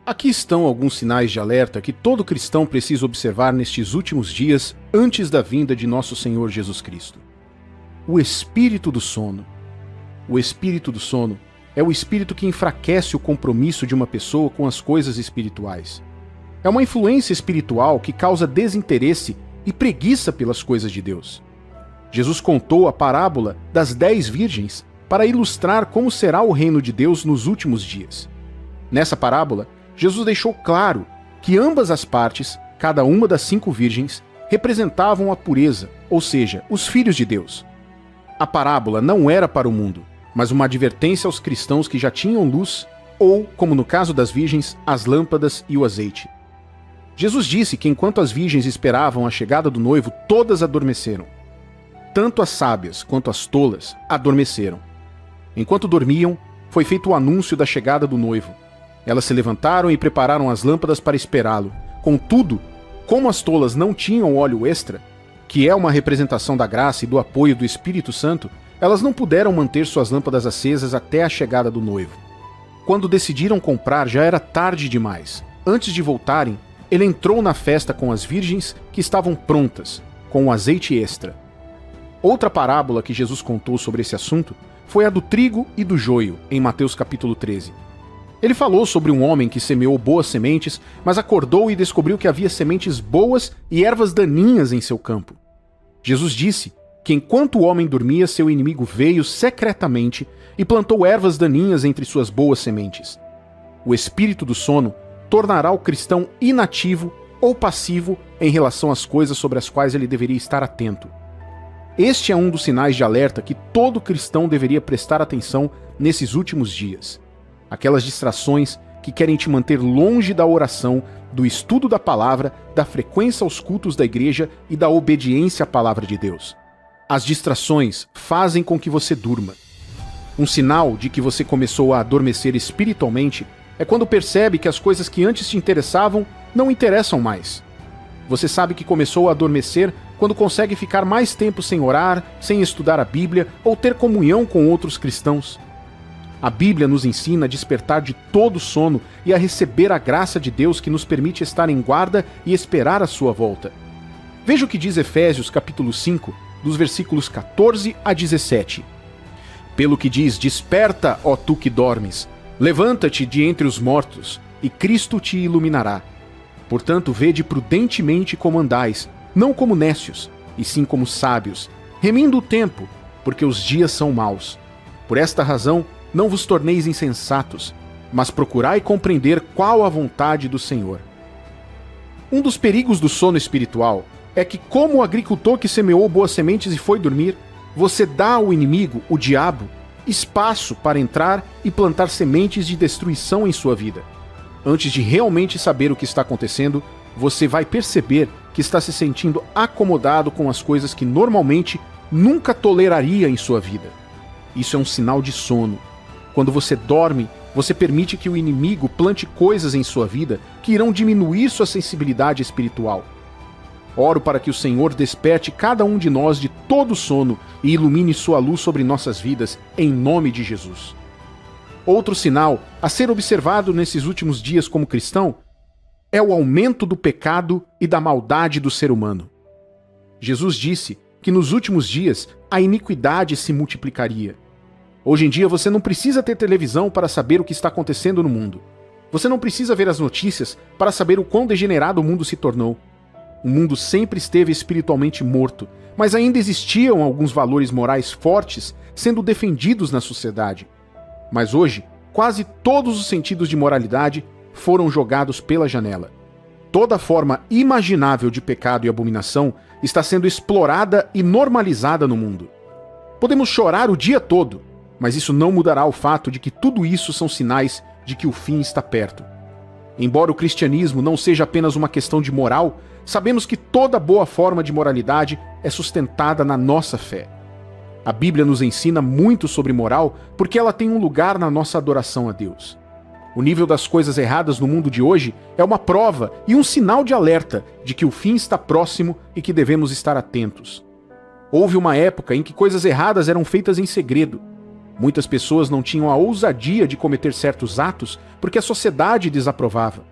Aqui estão alguns sinais de alerta que todo cristão precisa observar nestes últimos dias antes da vinda de nosso Senhor Jesus Cristo. O espírito do sono. O espírito do sono é o espírito que enfraquece o compromisso de uma pessoa com as coisas espirituais. É uma influência espiritual que causa desinteresse e preguiça pelas coisas de Deus. Jesus contou a parábola das 10 virgens para ilustrar como será o reino de Deus nos últimos dias. Nessa parábola, Jesus deixou claro que ambas as partes, cada uma das 5 virgens, representavam a pureza, ou seja, os filhos de Deus. A parábola não era para o mundo, mas uma advertência aos cristãos que já tinham luz, ou, como no caso das virgens, as lâmpadas e o azeite. Jesus disse que enquanto as virgens esperavam a chegada do noivo, todas adormeceram. Tanto as sábias quanto as tolas adormeceram. Enquanto dormiam, foi feito o anúncio da chegada do noivo. Elas se levantaram e prepararam as lâmpadas para esperá-lo. Contudo, como as tolas não tinham óleo extra, que é uma representação da graça e do apoio do Espírito Santo, elas não puderam manter suas lâmpadas acesas até a chegada do noivo. Quando decidiram comprar, já era tarde demais. Antes de voltarem, ele entrou na festa com as virgens que estavam prontas, com o azeite extra. Outra parábola que Jesus contou sobre esse assunto foi a do trigo e do joio, em Mateus capítulo 13. Ele falou sobre um homem que semeou boas sementes, mas acordou e descobriu que havia sementes boas e ervas daninhas em seu campo. Jesus disse que enquanto o homem dormia, seu inimigo veio secretamente e plantou ervas daninhas entre suas boas sementes. O espírito do sono tornará o cristão inativo ou passivo em relação às coisas sobre as quais ele deveria estar atento. Este é um dos sinais de alerta que todo cristão deveria prestar atenção nesses últimos dias. Aquelas distrações que querem te manter longe da oração, do estudo da palavra, da frequência aos cultos da igreja e da obediência à palavra de Deus. As distrações fazem com que você durma. Um sinal de que você começou a adormecer espiritualmente é quando percebe que as coisas que antes te interessavam não interessam mais. Você sabe que começou a adormecer quando consegue ficar mais tempo sem orar, sem estudar a Bíblia ou ter comunhão com outros cristãos. A Bíblia nos ensina a despertar de todo sono e a receber a graça de Deus que nos permite estar em guarda e esperar a sua volta. Veja o que diz Efésios capítulo 5, dos versículos 14 a 17. Pelo que diz, desperta, ó tu que dormes, levanta-te de entre os mortos, e Cristo te iluminará. Portanto, vede prudentemente como andais, não como nécios, e sim como sábios, remindo o tempo, porque os dias são maus. Por esta razão, não vos torneis insensatos, mas procurai compreender qual a vontade do Senhor. Um dos perigos do sono espiritual é que, como o agricultor que semeou boas sementes e foi dormir, você dá ao inimigo, o diabo, espaço para entrar e plantar sementes de destruição em sua vida. Antes de realmente saber o que está acontecendo, você vai perceber que está se sentindo acomodado com as coisas que normalmente nunca toleraria em sua vida. Isso é um sinal de sono. Quando você dorme, você permite que o inimigo plante coisas em sua vida que irão diminuir sua sensibilidade espiritual. Oro para que o Senhor desperte cada um de nós de todo sono e ilumine sua luz sobre nossas vidas, em nome de Jesus. Outro sinal a ser observado nesses últimos dias como cristão é o aumento do pecado e da maldade do ser humano. Jesus disse que nos últimos dias a iniquidade se multiplicaria. Hoje em dia você não precisa ter televisão para saber o que está acontecendo no mundo. Você não precisa ver as notícias para saber o quão degenerado o mundo se tornou. O mundo sempre esteve espiritualmente morto, mas ainda existiam alguns valores morais fortes sendo defendidos na sociedade. Mas hoje, quase todos os sentidos de moralidade foram jogados pela janela. Toda forma imaginável de pecado e abominação está sendo explorada e normalizada no mundo. Podemos chorar o dia todo, mas isso não mudará o fato de que tudo isso são sinais de que o fim está perto. Embora o cristianismo não seja apenas uma questão de moral, sabemos que toda boa forma de moralidade é sustentada na nossa fé. A Bíblia nos ensina muito sobre moral porque ela tem um lugar na nossa adoração a Deus. O nível das coisas erradas no mundo de hoje é uma prova e um sinal de alerta de que o fim está próximo e que devemos estar atentos. Houve uma época em que coisas erradas eram feitas em segredo. Muitas pessoas não tinham a ousadia de cometer certos atos porque a sociedade desaprovava.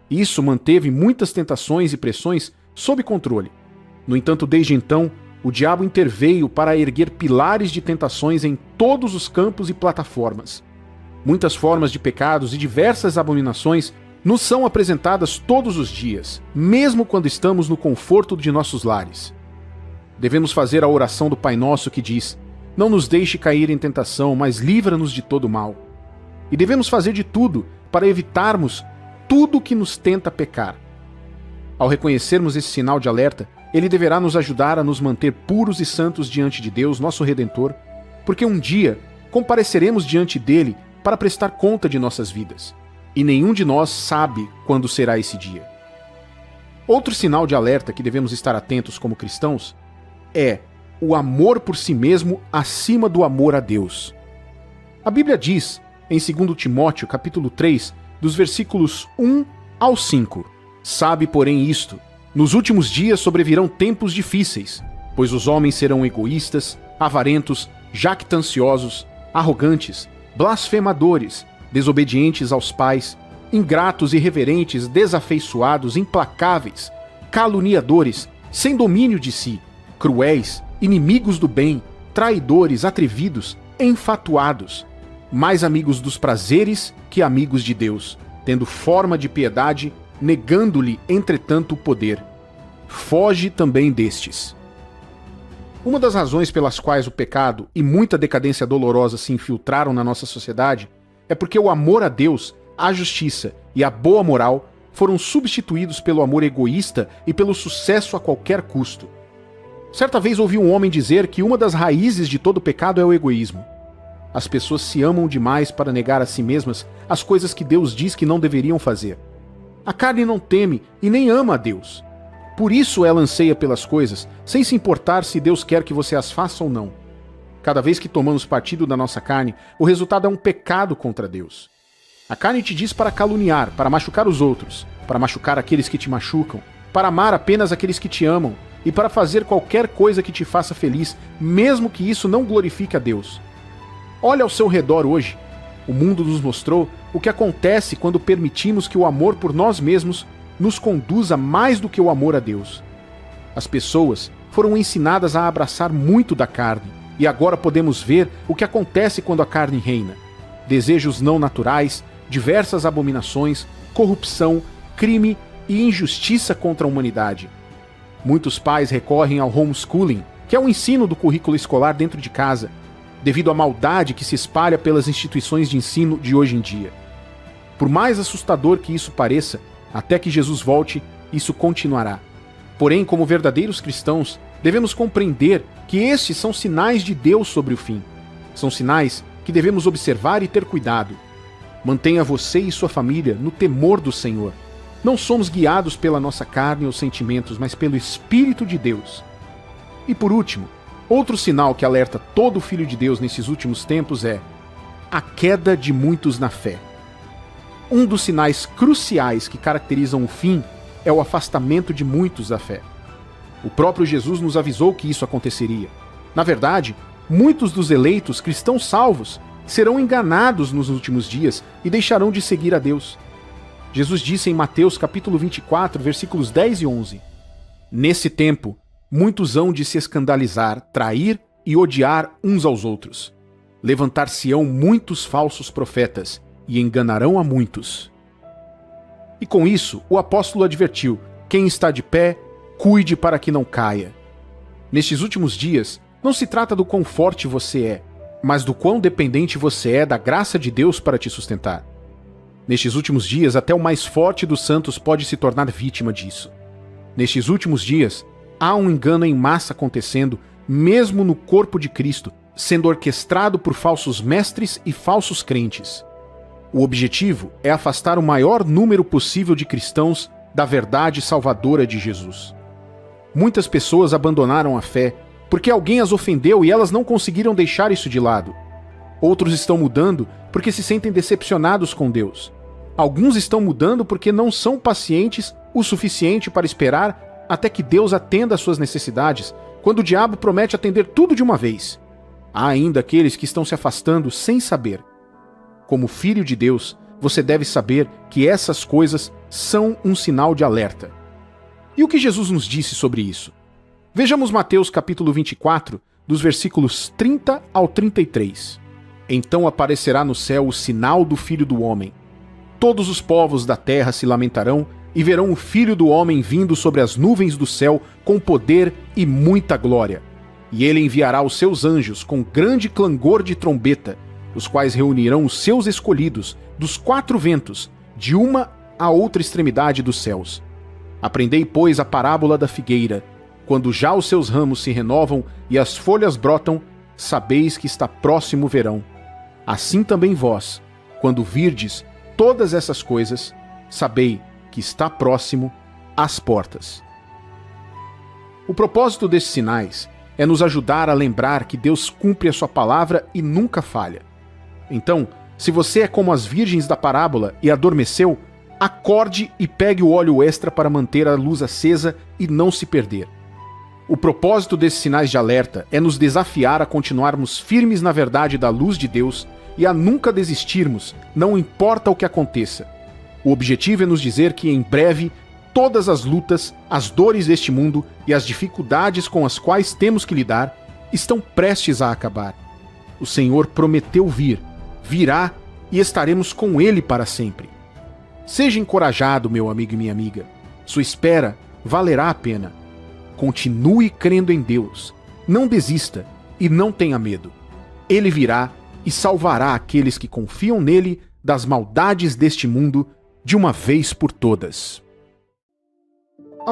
Isso manteve muitas tentações e pressões sob controle. No entanto, desde então, o diabo interveio para erguer pilares de tentações em todos os campos e plataformas. Muitas formas de pecados e diversas abominações nos são apresentadas todos os dias, mesmo quando estamos no conforto de nossos lares. Devemos fazer a oração do Pai Nosso que diz: não nos deixe cair em tentação, mas livra-nos de todo mal. E devemos fazer de tudo para evitarmos tudo que nos tenta pecar. Ao reconhecermos esse sinal de alerta, ele deverá nos ajudar a nos manter puros e santos diante de Deus, nosso Redentor, porque um dia compareceremos diante dele para prestar conta de nossas vidas. E nenhum de nós sabe quando será esse dia. Outro sinal de alerta que devemos estar atentos como cristãos é o amor por si mesmo acima do amor a Deus. A Bíblia diz, em 2 Timóteo, capítulo 3, dos versículos 1 ao 5, sabe, porém, isto: nos últimos dias sobrevirão tempos difíceis, pois os homens serão egoístas, avarentos, jactanciosos, arrogantes, blasfemadores, desobedientes aos pais, ingratos, irreverentes, desafeiçoados, implacáveis, caluniadores, sem domínio de si, cruéis, inimigos do bem, traidores, atrevidos, enfatuados, mais amigos dos prazeres que amigos de Deus, tendo forma de piedade, negando-lhe, entretanto, o poder. Foge também destes. Uma das razões pelas quais o pecado e muita decadência dolorosa se infiltraram na nossa sociedade é porque o amor a Deus, a justiça e a boa moral foram substituídos pelo amor egoísta e pelo sucesso a qualquer custo. Certa vez ouvi um homem dizer que uma das raízes de todo pecado é o egoísmo. As pessoas se amam demais para negar a si mesmas as coisas que Deus diz que não deveriam fazer. A carne não teme e nem ama a Deus. Por isso ela anseia pelas coisas, sem se importar se Deus quer que você as faça ou não. Cada vez que tomamos partido da nossa carne, o resultado é um pecado contra Deus. A carne te diz para caluniar, para machucar os outros, para machucar aqueles que te machucam, para amar apenas aqueles que te amam e para fazer qualquer coisa que te faça feliz, mesmo que isso não glorifique a Deus. Olha ao seu redor hoje. O mundo nos mostrou o que acontece quando permitimos que o amor por nós mesmos nos conduza mais do que o amor a Deus. As pessoas foram ensinadas a abraçar muito da carne, e agora podemos ver o que acontece quando a carne reina. Desejos não naturais, diversas abominações, corrupção, crime e injustiça contra a humanidade. Muitos pais recorrem ao homeschooling, que é o ensino do currículo escolar dentro de casa, devido à maldade que se espalha pelas instituições de ensino de hoje em dia. Por mais assustador que isso pareça, até que Jesus volte, isso continuará. Porém, como verdadeiros cristãos, devemos compreender que estes são sinais de Deus sobre o fim. São sinais que devemos observar e ter cuidado. Mantenha você e sua família no temor do Senhor. Não somos guiados pela nossa carne ou sentimentos, mas pelo Espírito de Deus. E por último, outro sinal que alerta todo filho de Deus nesses últimos tempos é a queda de muitos na fé. Um dos sinais cruciais que caracterizam o fim é o afastamento de muitos da fé. O próprio Jesus nos avisou que isso aconteceria. Na verdade, muitos dos eleitos cristãos salvos serão enganados nos últimos dias e deixarão de seguir a Deus. Jesus disse em Mateus capítulo 24, versículos 10 e 11: nesse tempo, muitos hão de se escandalizar, trair e odiar uns aos outros. Levantar-se-ão muitos falsos profetas e enganarão a muitos. E com isso, o apóstolo advertiu: quem está de pé, cuide para que não caia. Nestes últimos dias, não se trata do quão forte você é, mas do quão dependente você é da graça de Deus para te sustentar. Nestes últimos dias, até o mais forte dos santos pode se tornar vítima disso. Nestes últimos dias, há um engano em massa acontecendo, mesmo no corpo de Cristo, sendo orquestrado por falsos mestres e falsos crentes. O objetivo é afastar o maior número possível de cristãos da verdade salvadora de Jesus. Muitas pessoas abandonaram a fé porque alguém as ofendeu e elas não conseguiram deixar isso de lado. Outros estão mudando porque se sentem decepcionados com Deus. Alguns estão mudando porque não são pacientes o suficiente para esperar até que Deus atenda às suas necessidades, quando o diabo promete atender tudo de uma vez. Há ainda aqueles que estão se afastando sem saber. Como filho de Deus, você deve saber que essas coisas são um sinal de alerta. E o que Jesus nos disse sobre isso? Vejamos Mateus capítulo 24, dos versículos 30 ao 33. Então aparecerá no céu o sinal do Filho do Homem. Todos os povos da terra se lamentarão e verão o Filho do Homem vindo sobre as nuvens do céu com poder e muita glória. E ele enviará os seus anjos com grande clangor de trombeta, os quais reunirão os seus escolhidos dos 4 ventos, de uma a outra extremidade dos céus. Aprendei, pois, a parábola da figueira. Quando já os seus ramos se renovam e as folhas brotam, sabeis que está próximo o verão. Assim também vós, quando virdes todas essas coisas, sabei que está próximo às portas. O propósito desses sinais é nos ajudar a lembrar que Deus cumpre a sua palavra e nunca falha. Então, se você é como as virgens da parábola e adormeceu, acorde e pegue o óleo extra para manter a luz acesa e não se perder. O propósito desses sinais de alerta é nos desafiar a continuarmos firmes na verdade da luz de Deus e a nunca desistirmos, não importa o que aconteça. O objetivo é nos dizer que em breve todas as lutas, as dores deste mundo e as dificuldades com as quais temos que lidar estão prestes a acabar. O Senhor prometeu vir, virá e estaremos com Ele para sempre. Seja encorajado, meu amigo e minha amiga. Sua espera valerá a pena. Continue crendo em Deus. Não desista e não tenha medo. Ele virá e salvará aqueles que confiam nele das maldades deste mundo de uma vez por todas.